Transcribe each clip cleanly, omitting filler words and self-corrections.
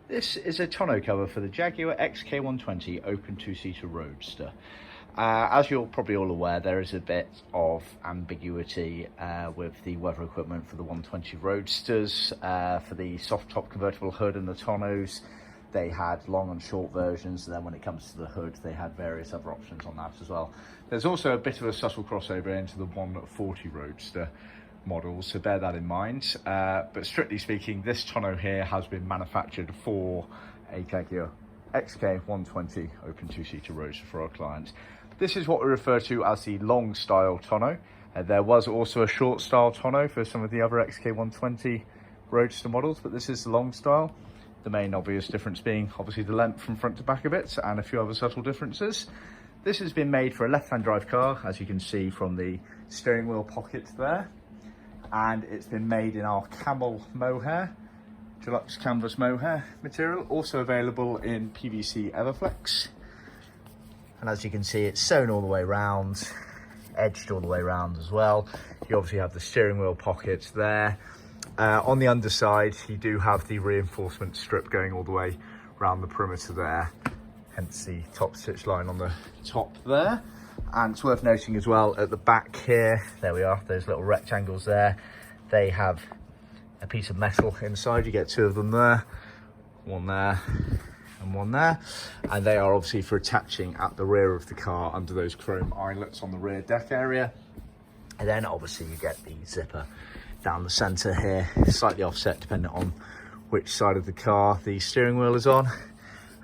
This is a tonneau cover for the Jaguar XK120 open two-seater Roadster. As you're probably all aware, there is a bit of ambiguity with the weather equipment for the 120 Roadsters. For the soft top convertible hood and the tonneaus, they had long and short versions, and then when it comes to the hood, they had various other options on that as well. There's also a bit of a subtle crossover into the 140 Roadster models, so bear that in mind. But strictly speaking, this tonneau here has been manufactured for a Jaguar XK120 open two-seater Roadster for our clients. This is what we refer to as the Long-Style Tonneau. There was also a Short-Style Tonneau for some of the other XK120 Roadster models, but this is the Long-Style. The main obvious difference being obviously the length from front to back of it, and a few other subtle differences. This has been made for a left-hand drive car, as you can see from the steering wheel pocket there. And it's been made in our Camel Deluxe Canvas Mohair material, also available in PVC Everflex. And as you can see, it's sewn all the way around, edged all the way around as well. You obviously have the steering wheel pockets there. On the underside, you do have the reinforcement strip going all the way around the perimeter there, hence the top stitch line on the top there. And it's worth noting as well, at the back here, there we are, those little rectangles there, they have a piece of metal inside. You get two of them there, one there and one there, and they are obviously for attaching at the rear of the car under those chrome eyelets on the rear deck area. And then obviously you get the zipper down the center here, slightly offset depending on which side of the car the steering wheel is on.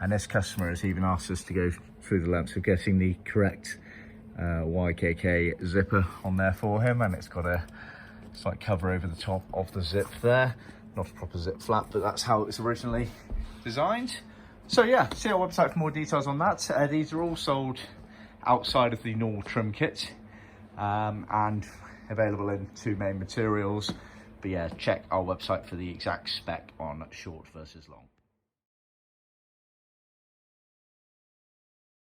And this customer has even asked us to go through the lengths of getting the correct YKK zipper on there for him, and it's got a slight cover over the top of the zip there. Not a proper zip flap, but that's how it was originally designed. So yeah, see our website for more details on that. These are all sold outside of the normal trim kit, and available in two main materials. But yeah, check our website for the exact spec on short versus long.